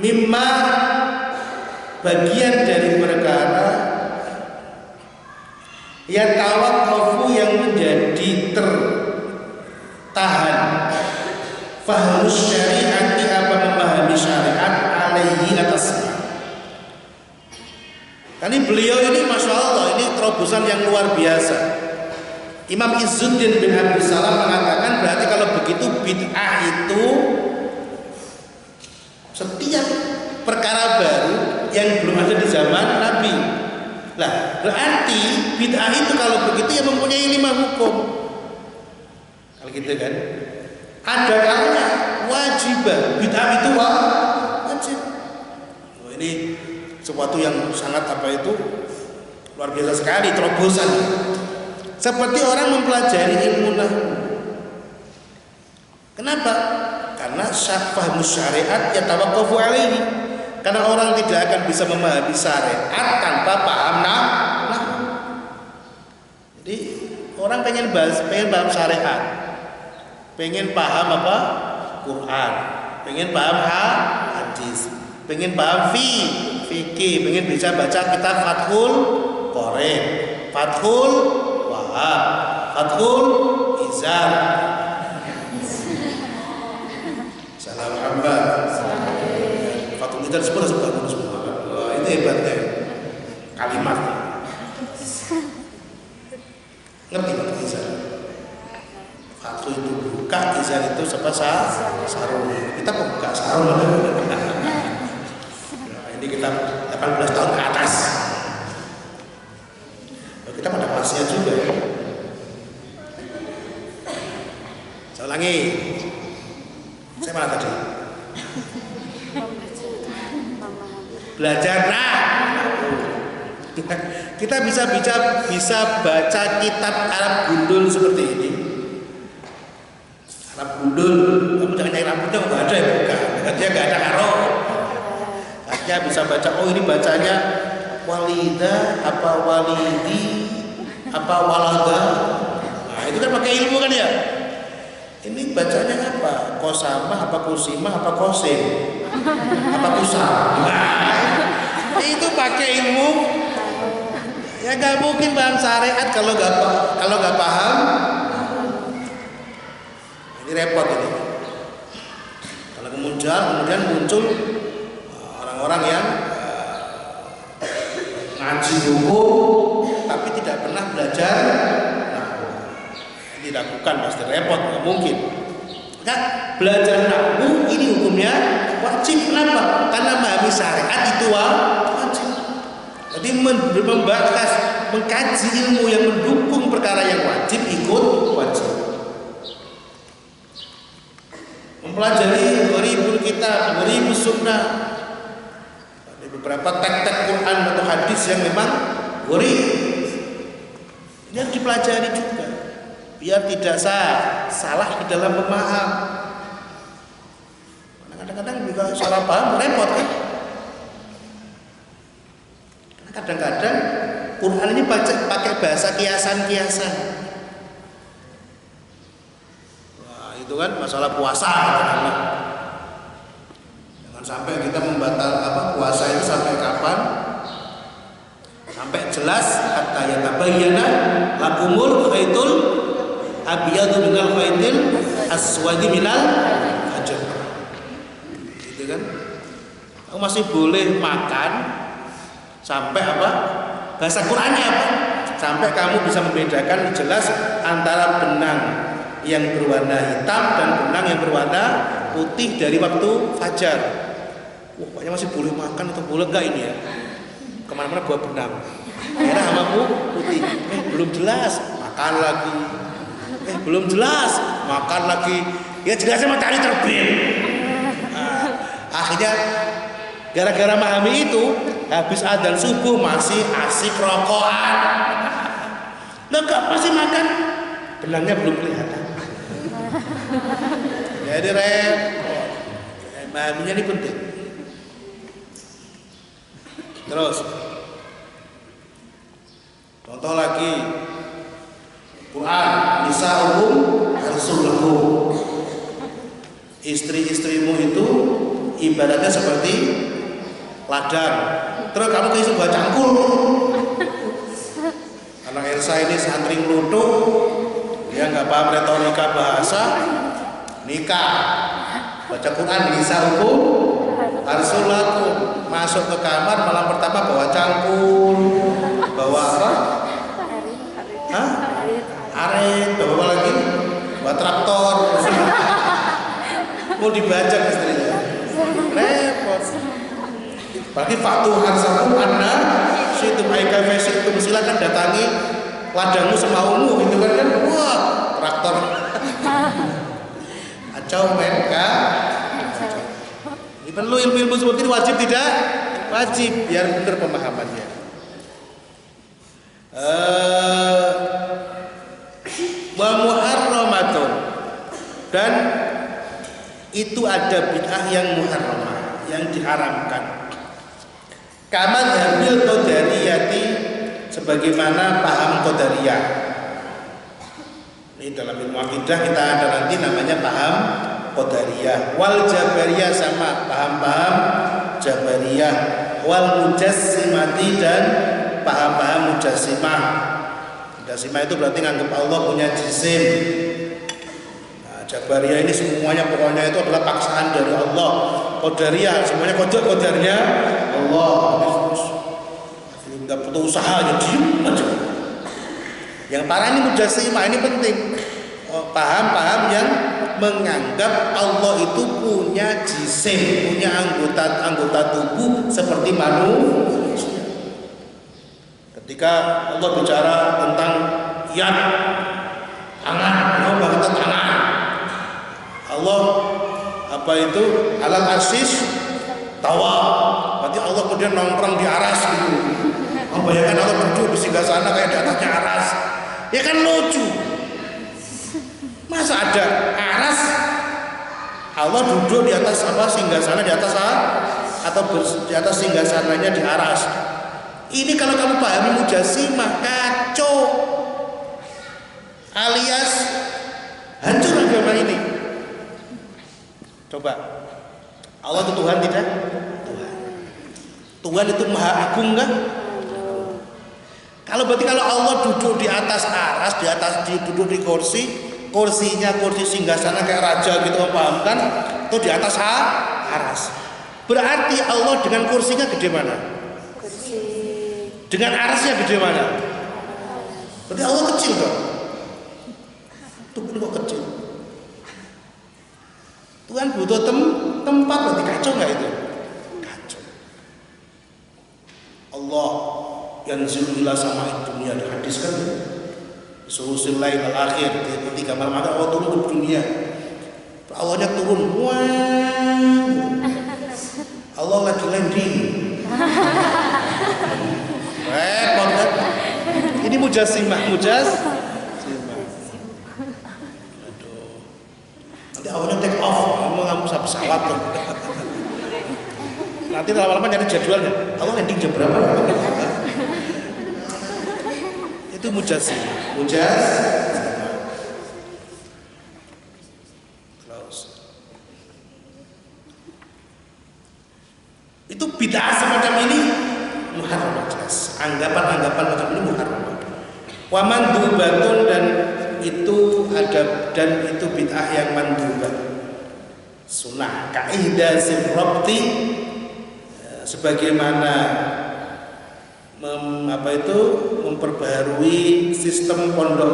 Speaker 1: Mimma, bagian dari perkara ya tawaqqafu, yang menjadi tertahan, fahamus syariati, apa memahami syariat, alaihi, atasnya. Karena beliau ini Masya Allah, ini terobosan yang luar biasa. Imam Izzuddin bin Abdissalam mengatakan, berarti kalau begitu bid'ah itu setiap perkara baru yang belum ada di zaman Nabi. Lah, berarti bid'ah itu kalau begitu ya mempunyai 5 hukum. Kalau gitu kan, ada kalanya wajib, bid'ah itu wajib. Oh, ini sesuatu yang sangat apa itu luar biasa sekali, terobosan. Seperti orang mempelajari ilmu nahwu. Kenapa? Karena fahmus syariat ya tawaqqafu alaihi. Karena orang tidak akan bisa memahami syariat tanpa paham nahwu. Jadi orang pengen paham syariat, pengen paham apa? Quran, pengen paham hadis, pengen paham fikih, pengen bisa baca kitab Fathul Qorib, Fathul Wahab, Fathul Izam, Salam Hamba, Fathul Izam, semua. Wah, itu hebatnya kalimat. Ngerti Fathul Izam? Fathul itu buka, Izam itu sarung. Kita kok buka sarung? Ini kita 18 tahun ke atas. Kita pada kelasnya juga. Saya ulangi. Saya mana tadi? Belajar kita bisa baca kitab Arab gundul seperti ini. Arab gundul, kamu jangan nyari rambutnya, nggak ada ya, bukan. Dia nggak ada karo. Dia bisa baca, oh ini bacanya walida, apa walidi, apa walada. Nah, itu kan pakai ilmu kan ya. Ini bacanya apa? Kosamah, apa kusimah, apa kosim, apa kusam. Nah, itu pakai ilmu. Ya gak mungkin paham syariat kalau gak paham. Ini Ini repot ini. Kalau kemudian muncul orang-orang yang ngaji hukum tapi tidak pernah belajar. Nah, ini dilakukan pasti repot, nggak mungkin. Kan belajar nahwu ini hukumnya wajib. Kenapa? Karena memahami syariat itu wajib. Jadi membahas, mengkaji ilmu yang mendukung perkara yang wajib ikut wajib. Mempelajari gharibul kitab, gharibus sunnah, ada beberapa teks-teks Quran atau hadis yang memang gharib. Ini harus dipelajari juga, biar tidak salah di dalam memaham. Kadang-kadang juga salah paham repot kan. Kadang-kadang Quran ini pakai bahasa kiasan-kiasan. Wah, itu kan masalah puasa. Jangan sampai kita membatal puasa itu sampai kapan? Sampai jelas hatta yatabayyana lakumul khaitul abyadu minal khaitil aswadi minal fajr. Gitu kan? Kamu masih boleh makan sampai apa? Bahasa Qur'annya apa? Sampai kamu bisa membedakan jelas antara benang yang berwarna hitam dan benang yang berwarna putih dari waktu fajar. Wah, pokoknya masih boleh makan atau boleh enggak ini ya? Kemana-mana bawa benang. Merah sama putih. Belum jelas, makan lagi. Belum jelas, makan lagi. Ya jelasnya matahari terbit. Nah, akhirnya gara-gara memahami itu, habis adzan subuh masih asik rokokan. Enggak pasti makan, benangnya belum kelihatan. Jadi repot. Memahaminya ini penting. Terus contoh lagi Quran, nisa'uhum harsul lahum. Istri-istrimu itu ibaratnya seperti ladang. Terus kamu keisi buat cangkul. Anak Elsa ini santri ngelutuk, dia nggak paham retorika bahasa, nikah, baca Quran bisa hukum, harsul lakum. Masuk ke kamar malam pertama bawa cangkul, bawa apa? Hah? Arit, bawa apa lagi? Bawa traktor. Mau dibajak istrinya. Repot. Berarti faktu harsakum anna situm aika fasitum, silakan datangi ladangmu semaumu gitu kan. Wah, traktor. Acau mereka. Ini perlu ilmu-ilmu seperti ini, wajib tidak? Wajib, biar benar pemahamannya. Wa muharramatun, dan itu ada bid'ah yang muharramah, yang diharamkan. Kaman hamil qadariyati, sebagaimana paham qadariyah. Ini dalam ilmu akidah kita ada nanti namanya paham qadariyah. Wal jabariyah, sama paham-paham jabariyah. Wal mujassimati, dan paham-paham mujassimah. Mujassimah itu berarti nganggap Allah punya jisim. Jabariyah ini semuanya pokoknya itu adalah paksaan dari Allah. Qadariyah semuanya qadarnya Allah. Enggak butuh usaha, aja diem aja. Yang parah ini mujassimah, ini penting. Paham-paham yang menganggap Allah itu punya jisim, punya anggota tubuh seperti manusia. Ketika Allah bicara tentang yad, tangan, Allah bahkan tangan. Allah apa itu alal arsis tawa, berarti Allah kemudian nongkrong di aras gitu. Oh, bayangkan Allah duduk di singgasana kayak di atasnya aras, ya kan lucu. Masa ada aras Allah duduk di atas apa singgasana di atas atau di atas singgasananya di aras. Ini kalau kamu pahami mujassimah kacau, alias hancur agama ini. Coba, Allah itu Tuhan tidak? Tuhan. Tuhan itu maha agung kan? Kalau berarti kalau Allah duduk di atas aras, duduk di kursi, kursinya kursi singgasana kayak raja gitu, paham kan? Itu di atas aras. Berarti Allah dengan kursinya gede mana?
Speaker 2: Kursi.
Speaker 1: Dengan arasnya gede mana? Berarti Allah kecil dong. Tuhan kok kecil? Tuhan butuh tempat, berarti kacau nggak itu? Kacau. Allah yanzilu ila sama'id dunia, dihadiskan sulusil lail al-akhir, ketika malam ada Allah turun ke dunia. Allahnya turun, wah, Allah lagi landing. Repot kan? Ini mujassimah. Aduh. Nanti awalnya take off, kamu pesawat tuh. Nanti lama-lama nyari jadwalnya. Allah landing jam berapa? Itu mujassimah. Itu bid'ah semacam ini muharram, jelas. Anggapan-anggapan macam ini muharram. Wa mandubatun, dan itu ada, dan itu bid'ah yang mandubat, sunnah. Kaihdazir rabti, sebagaimana memperbaharui sistem pondok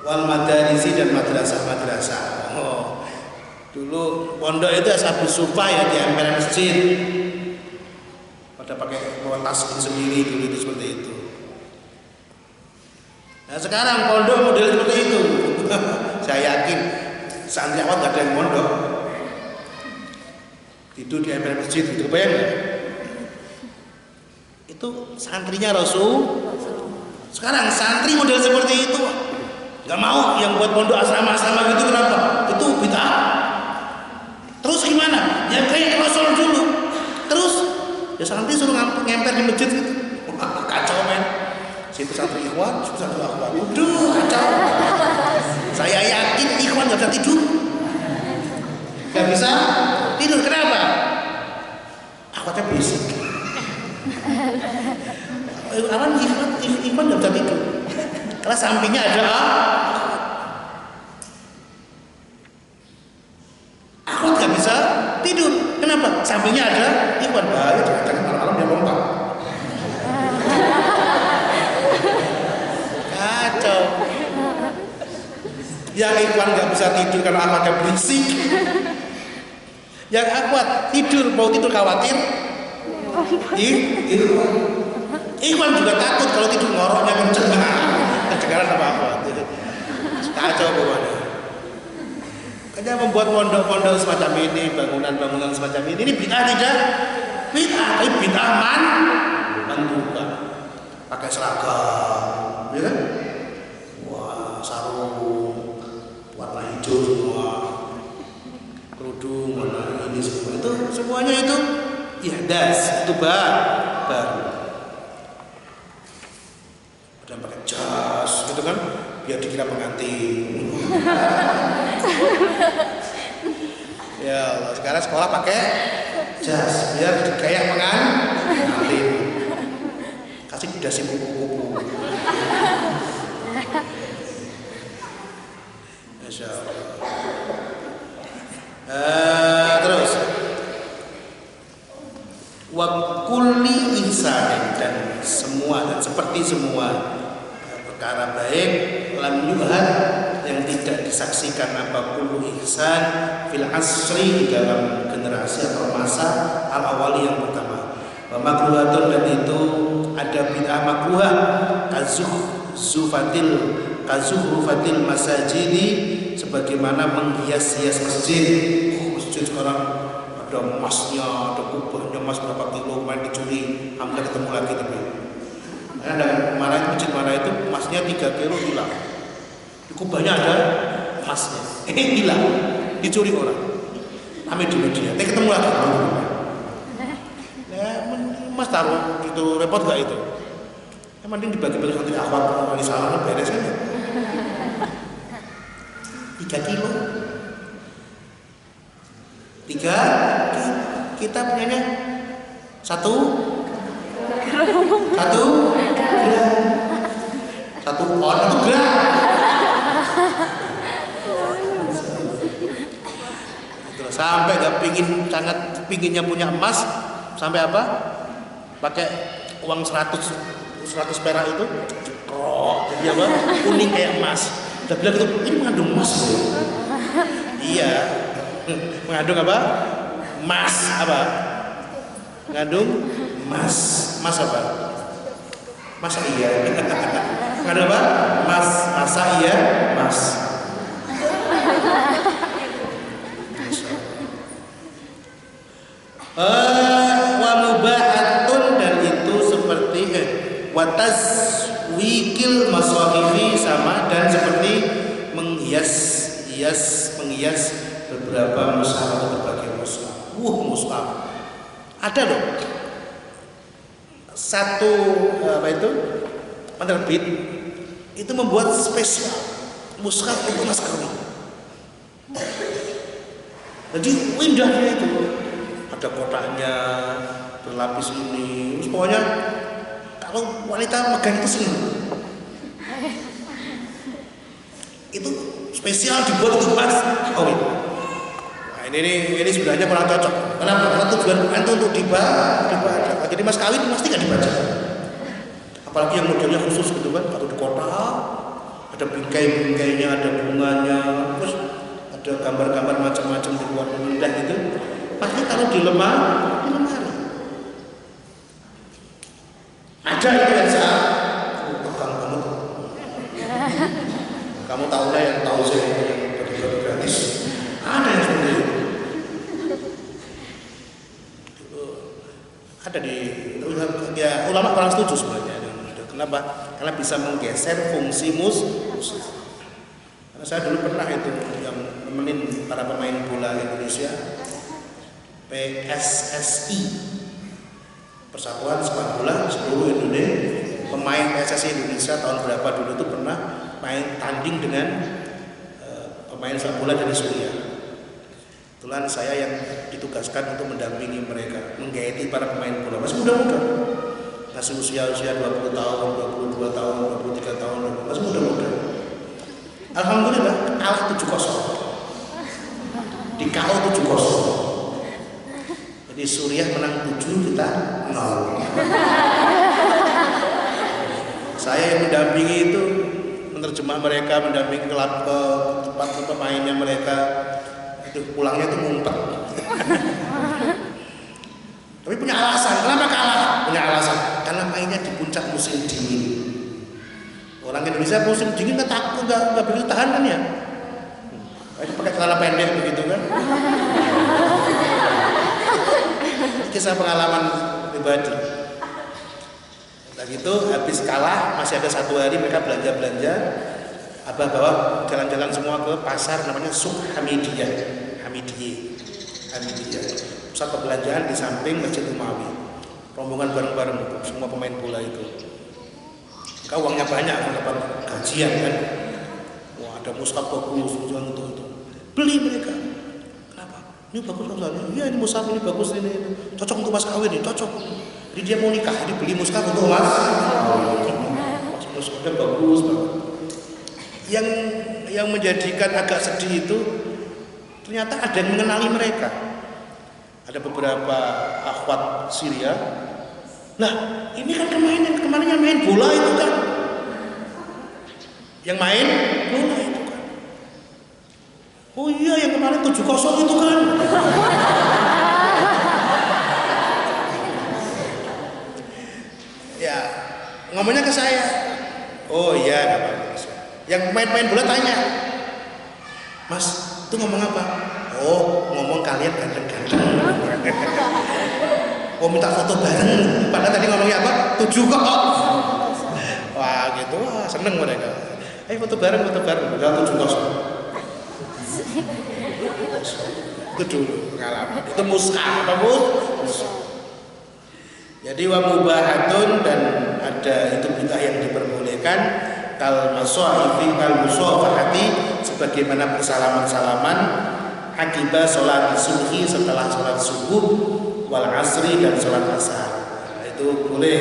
Speaker 1: wal madarisi, dan madrasah. Dulu pondok itu ashabus sufa ya, di emperan masjid pada pakai bawa tas sendiri dulu, itu seperti itu. Nah sekarang pondok model seperti itu. Saya yakin santri awal nggak ada yang pondok, tidur di emperan masjid gitu, bayang nggak? Itu santrinya Rasul. Sekarang santri model seperti itu nggak mau, yang buat pondok asrama-asrama gitu, kenapa? Itu bid'ah. Terus gimana? Ya kayak Rasul dulu. Terus ya santri suruh ngemper di masjid gitu. Kacau men. Situ santri ikhwan, situ santri akhwat. Waduh, kacau. Saya yakin ikhwan gak bisa tidur. Gak bisa tidur, kenapa? Akhwatnya berisik. Ikhwan gak bisa tidur. Karena sampingnya ada akhwat gak bisa tidur. Kenapa? Sampingnya ada ikhwan. Bahaya, jangan malam-malam dia lompat. Kacau. Yang ikhwan gak bisa tidur karena akhwatnya berisik. Yang akhwat tidur, mau tidur khawatir ikhwan juga takut kalau tidur, ngoroknya kenceng. Kedengaran sama akhwat. Kacau pokoknya. Hanya membuat pondok-pondok semacam ini, bangunan-bangunan semacam ini bid'ah tidak? Bid'ah, tapi bid'ah manduba. Pakai seragam, ya kan? Wah, sarung warna hijau semua, kerudung warna ini semua, itu semuanya itu ihdas, itu baru. Dan pakai jas, gitu kan? Biar dikira pengantin. Ya Allah, sekarang sekolah pakai jas biar kayak pengantin. Kasih dasi kupu-kupu. Masya Allah. Terus wa kulli ihsanin, dan semua, dan seperti semua perkara baik, lam yuhad, yang tidak disaksikan apa kullu ihsan fil asri, dalam generasi atau masa al awali yang pertama. Wa makruhatun, dan itu ada bid'ah makruhah, kazuhrufatil masajidi, sebagaimana menghias-hias masjid. Masjid sekarang ada emasnya, ada kubahnya emas berapa kilo, main dicuri, hampir ketemu lagi tapi. Karena masjid mana itu emasnya 3 kilo hilang. Di kubahnya ada emasnya, hilang, dicuri orang. Ramai di media, ketemu lagi. Mas taruh itu repot gak itu? Yang mending dibagi-bagi santri akhwat di sana beres kan? 3 kilo. 3 kita punyanya 1 gram. 1 Satu on atau gerak. Sampai gak sangat pinginnya punya emas, sampai apa? Pakai uang 100 perak itu, jadi apa? Kuning kayak emas. Udah bilang itu ini mengandung emas. Iya, mengandung apa? Emas apa? Mengandung emas. Emas apa? Masa iya? Mengandung apa? Emas. Masa iya? Emas. Wa mubahatun, dan itu seperti watas wikil masahifi, sama dan seperti menghias beberapa mushaf atau berbagai mushaf. Mushaf ada loh, satu penerbit itu membuat spesial mushaf untuk mas kawin. Jadi indahnya itu ada kotaknya berlapis ini, pokoknya kalau wanita megang itu senang. Itu spesial dibuat untuk mas kawin. Nah ini sebenarnya kurang cocok. Kenapa? Karena tujuan Quran itu untuk dibaca. Jadi mas kawin pasti nggak dibaca. Apalagi yang modelnya khusus gitu kan, atau di kotak ada bingkai-bingkainya, ada bunganya, terus ada gambar-gambar macam-macam di luar indah gitu. Pasti taruh di lemari. Ada itu yang saya pegang banget. Kamu tahu lah, yang tahu saya yang bagi gratis. Ada yang seperti itu. Ada di ya, ulama kurang setuju sebenarnya. Kenapa? Karena bisa menggeser fungsi mushaf. Karena saya dulu pernah itu yang nemenin para pemain bola Indonesia, PSSI, Persatuan Sepak Bola Seluruh Indonesia. Pemain PSSI Indonesia tahun berapa dulu itu pernah main tanding dengan pemain sepak bola dari Suriah. Kebetulan saya yang ditugaskan untuk mendampingi mereka, menggaiti para pemain bola masih muda-muda, masih usia 20 tahun, 22 tahun, 23 tahun, masih muda-muda. Alhamdulillah kalah 7-0 di KO 7-0. Jadi Suriah menang 7, kita 0. Saya yang mendampingi itu, menerjemah mereka, mendampingi ke tempat pemainnya mereka. Itu pulangnya itu ngumpet. Tapi punya alasan. Kenapa kalah? Punya alasan. Karena mainnya di puncak musim dingin. Orang Indonesia musim dingin kan takut, nggak begitu tahan kan ya. Pakai celana pendek begitu kan. Kisah pengalaman pribadi. Nah gitu, habis kalah masih ada 1 hari mereka belanja. Abah bawa jalan-jalan semua ke pasar namanya Suq Hamidiyah. Pusat perbelanjaan di samping Masjid Umawi. Rombongan bareng-bareng semua pemain bola itu. Kau uangnya banyak, dapat gajian kan. Wah, ada mushaf bagus untuk itu. Beli mereka. Ini bagus kan? Iya, ini mushaf ini bagus ini. Cocok untuk mas kawin ini, cocok. Jadi dia mau nikah, jadi beli mushaf untuk mas kawin. Mushafnya bagus banget. Yang menjadikan agak sedih itu ternyata ada yang mengenali mereka. Ada beberapa akhwat Syria. Nah, ini kan kemarin yang main bola itu kan. Yang main bola itu kan. Oh iya, yang kemarin 7-0 itu kan. Ya, ngomongnya ke saya. Oh iya, enggak apa-apa. Yang main bola tanya, Mas, itu ngomong apa? Oh, ngomong kalian ganteng-ganteng. Oh, minta foto bareng. Padahal tadi ngomongnya apa? 7 kok. Wah, gitu. Wah, seneng mereka. Foto bareng. Udah 7-0. Itu dulu pengalaman. Itu mushaf apa mushaf. Jadi wa mubahatun, dan ada itu bid'ah yang diperbolehkan, kal masaifi kal musafahati, sebagaimana bersalaman-salaman akibat sholat subuhi, setelah sholat subuh, wal asri, dan sholat asar. Itu boleh,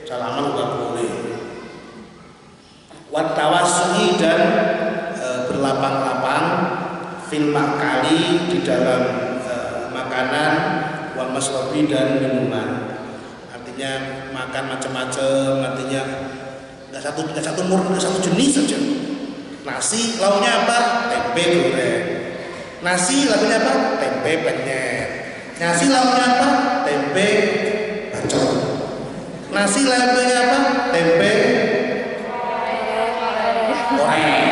Speaker 1: salaman juga boleh. watawasui dan berlapang-lapang fil makali di dalam makanan wal masrobi dan minuman. Artinya makan macam-macam, artinya nggak satu jenis saja. Nasi lauknya apa? Tempe goreng. Nasi lauknya apa? Tempe penyet. Nasi lauknya apa? Tempe bacem. Nasi lauknya apa? Tempe goreng.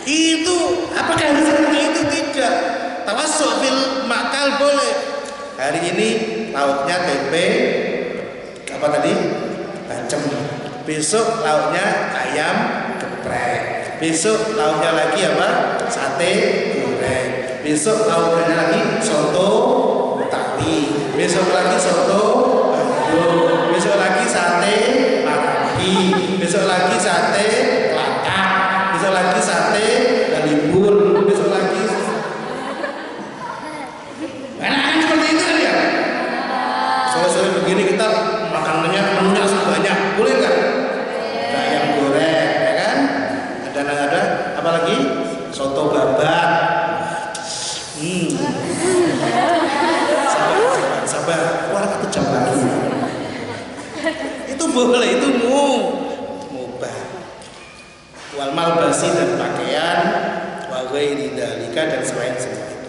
Speaker 1: Itu apakah harus seperti itu? Tidak. Tawassu fil makal boleh. Hari ini lauknya tempe apa tadi? Bacem. Besok lauknya ayam geprek. Besok lauknya lagi apa? Sate goreng. Besok lauknya lagi soto betawi. Besok lagi soto bandung. Besok lagi sate maraki. Besok lagi sate kelakak. Besok lagi sate galibun. Besok lagi enak seperti itu kan ya? Sore-sore begini kita makanannya menunya banyak, boleh nggak? Ada ayam goreng, ya kan? Ada apa lagi? Soto babat. Sabar, wah 1 jam lagi. Itu boleh, itu mubah. Wal malbasi dan pakaian, wa ghairi dzalika dan selain semua itu.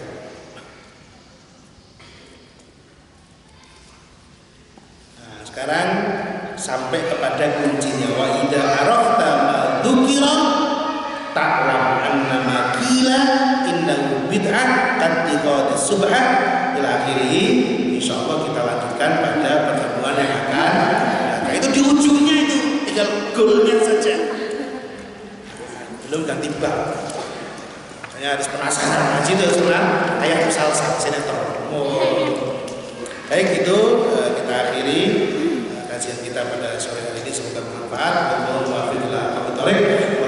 Speaker 1: Nah, sekarang sampai kepada kuncinya wa idza arafta ma dzukira ta'lam anna ma qila innahu bid'ah qad subhah ila akhirih. Insyaallah kita lanjutkan pada pertemuan yang akan datang. Itu di ujungnya itu tinggal goalnya saja. Belum ganti bab. Saya harus penasaran ngaji itu sunan ayat salsa sinetron. Baik itu kita akhiri kajian kita pada sore hari ini, semoga bermanfaat. Wallahu a'lam bishawab.